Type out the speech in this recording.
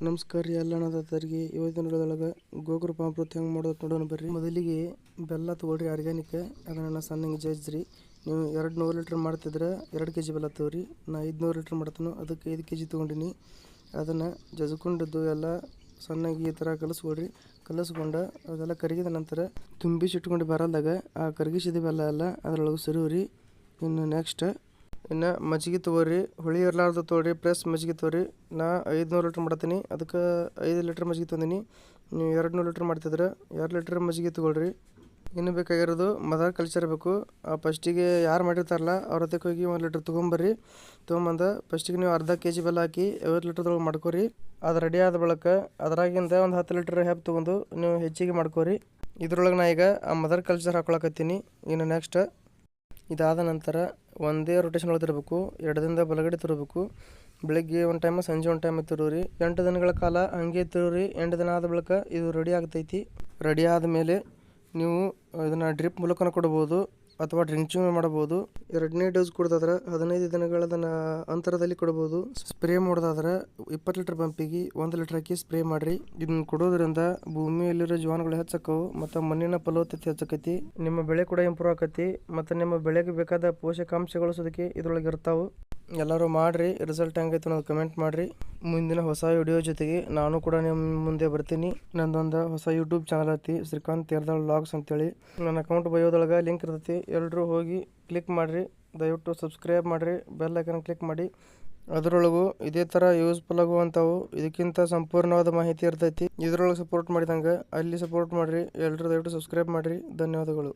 ನಮಸ್ಕಾರ ರೀ ಎಲ್ಲ ಅನ್ನದಾತರಿಗೆ ಇವತ್ತಿನ ವಿಡಿಯೋದೊಳಗೆ ಗೋಕೃಪ ಅಮೃತ ಹೆಂಗೆ ಮಾಡೋದು ನೋಡೋಣ ಬರ್ರಿ. ಮೊದಲಿಗೆ ಬೆಲ್ಲ ತೊಗೊಳ್ರಿ ಆರ್ಗ್ಯಾನಿಕ್, ಅದನ್ನು ಸಣ್ಣಗೆ ಜಜ್ರಿ. ನೀವು 200 ಲೀಟ್ರ್ ಮಾಡ್ತಿದ್ರೆ 2 kg ಬೆಲ್ಲ ತೊಗೊರಿ. ನಾ 500 ಲೀಟ್ರ್ ಮಾಡ್ತಾನೋ ಅದಕ್ಕೆ 5 kg ತೊಗೊಂಡಿನಿ. ಅದನ್ನು ಜಜ್ಕೊಂಡಿದ್ದು ಎಲ್ಲ ಸಣ್ಣಗೆ ಈ ಥರ ಕಲಿಸ್ಕೊಂಡು ಅದೆಲ್ಲ ಕರಗಿದ ನಂತರ ತುಂಬಿಸಿಟ್ಕೊಂಡು ಬರಲ್ದಾಗ ಆ ಕರಗಿಸಿದ ಬೆಲ್ಲ ಎಲ್ಲ ಅದರೊಳಗೆ ಸುರಿವ್ರಿ. ಇನ್ನು ನೆಕ್ಸ್ಟ್ ಮಜ್ಜಿಗೆ ತೊಗೊರಿ, ಹುಳಿ ಇರಲಾರ್ದು ತೊಗೊರಿ, ಫ್ರೆಶ್ ಮಜ್ಜಿಗೆ ತೊಗೊರಿ. ನಾ 500 ಲೀಟ್ರ್ ಮಾಡ್ತೀನಿ, ಅದಕ್ಕೆ 5 ಲೀಟ್ರ್ ಮಜ್ಜಿಗೆ ತೊಗೊಂಡಿನಿ. ನೀವು 200 ಲೀಟ್ರ್ ಮಾಡ್ತಿದ್ರೆ 2 ಲೀಟ್ರ್ ಮಜ್ಜಿಗೆ ತೊಗೊಳ್ರಿ. ಇನ್ನು ಬೇಕಾಗಿರೋದು ಮದರ್ ಕಲ್ಚರ್ ಬೇಕು. ಫಸ್ಟಿಗೆ ಯಾರು ಮಾಡಿರ್ತಾರಲ್ಲ ಅವ್ರ ಹತ್ತಕ್ಕೆ ಹೋಗಿ 1 ಲೀಟ್ರ್ ತೊಗೊಂಬರ್ರಿ. ತೊಗೊಂಬಂದು ಫಸ್ಟಿಗೆ ನೀವು ಅರ್ಧ kg ಬೆಲ್ಲ ಹಾಕಿ 50 ಲೀಟ್ರ್ದೊಳಗೆ ಮಾಡ್ಕೊರಿ. ಅದು ರೆಡಿ ಆದ ಬಳಿಕ ಅದರಾಗಿಂದ ಒಂದು 10 ಲೀಟ್ರ್ ಹೆಪ್ ತೊಗೊಂಡು ನೀವು ಹೆಚ್ಚಿಗೆ ಮಾಡ್ಕೊರಿ. ಇದ್ರೊಳಗೆ ನಾ ಈಗ ಆ ಮದರ್ ಕಲ್ಚರ್ ಹಾಕೊಳಕತ್ತೀನಿ. ಇನ್ನು ನೆಕ್ಸ್ಟ್ ಇದಾದ ನಂತರ ಒಂದೇ ರೊಟೇಷನ್ ಒಳಗೆ ತರಬೇಕು. ಎಡದಿಂದ ಬಲಗಡೆ ತರಬೇಕು. ಬೆಳಗ್ಗೆ ಒಂದು ಟೈಮ್, ಸಂಜೆ ಒಂದು ಟೈಮ್ ತಿರುವ್ರಿ. 8 ದಿನಗಳ ಕಾಲ ಹಂಗೆ ತಿರುವ್ರಿ. 8 ದಿನ ಆದ ಬಳಿಕ ಇದು ರೆಡಿ ಆಗ್ತೈತಿ. ರೆಡಿ ಆದಮೇಲೆ ನೀವು ಇದನ್ನು ಡ್ರಿಪ್ ಮೂಲಕನೂ ಕೊಡ್ಬೋದು ಅಥವಾ ಡ್ರಿಂಚಿಂಗ್ ಮಾಡ್ಬೋದು. 2ನೇ ಡೋಸ್ ಕೊಡೋದಾದ್ರೆ 15 ದಿನಗಳ ಅಂತರದಲ್ಲಿ ಕೊಡ್ಬೋದು. ಸ್ಪ್ರೇ ಮಾಡೋದಾದ್ರೆ 20 ಲೀಟ್ರ್ ಪಂಪಿಗೆ 1 ಲೀಟ್ರ್ ಹಾಕಿ ಸ್ಪ್ರೇ ಮಾಡಿರಿ. ಇದನ್ನು ಕೊಡೋದ್ರಿಂದ ಭೂಮಿಯಲ್ಲಿರೋ ಜೀವಾಣುಗಳು ಹೆಚ್ಚಾಕವು ಮತ್ತು ಮಣ್ಣಿನ ಫಲವತ್ತತೆ ಹೆಚ್ಚಾಕೈತಿ. ನಿಮ್ಮ ಬೆಳೆ ಕೂಡ ಇಂಪ್ರೂವ್ ಆಕೈತಿ ಮತ್ತು ನಿಮ್ಮ ಬೆಳೆಗೆ ಬೇಕಾದ ಪೋಷಕಾಂಶಗಳು ಸದಕ್ಕೆ ಇದ್ರೊಳಗೆ ಇರ್ತಾವೆ. ಎಲ್ಲರೂ ಮಾಡಿರಿ. ರಿಸಲ್ಟ್ ಹೆಂಗೈತೆ ಅನ್ನೋದು ಕಮೆಂಟ್ ಮಾಡಿರಿ. ಮುಂದಿನ ಹೊಸ ವಿಡಿಯೋ ಜೊತೆಗೆ ನಾನು ಕೂಡ ನಿಮ್ಮ ಮುಂದೆ ಬರ್ತೀನಿ. ನಂದೊಂದು ಹೊಸ ಯೂಟ್ಯೂಬ್ ಚಾನಲ್ ಐತಿ, ಶ್ರೀಕಾಂತ್ ತೇರ್ದಾಳ್ ವ್ಲಾಗ್ಸ್ ಅಂತೇಳಿ. ನನ್ನ ಅಕೌಂಟ್ ಬಯೋದೊಳಗೆ ಲಿಂಕ್ ಇರ್ತೈತಿ. ಎಲ್ಲರೂ ಹೋಗಿ ಕ್ಲಿಕ್ ಮಾಡಿರಿ. ದಯವಿಟ್ಟು ಸಬ್ಸ್ಕ್ರೈಬ್ ಮಾಡಿರಿ. ಬೆಲ್ ಐಕನ್ ಕ್ಲಿಕ್ ಮಾಡಿ. ಅದರೊಳಗೂ ಇದೇ ಥರ ಯೂಸ್ಫುಲ್ ಆಗುವಂಥವು ಇದಕ್ಕಿಂತ ಸಂಪೂರ್ಣವಾದ ಮಾಹಿತಿ ಇರ್ತೈತಿ. ಇದರೊಳಗೆ ಸಪೋರ್ಟ್ ಮಾಡಿದಂಗೆ ಅಲ್ಲಿ ಸಪೋರ್ಟ್ ಮಾಡಿರಿ. ಎಲ್ಲರೂ ದಯವಿಟ್ಟು ಸಬ್ಸ್ಕ್ರೈಬ್ ಮಾಡಿರಿ. ಧನ್ಯವಾದಗಳು.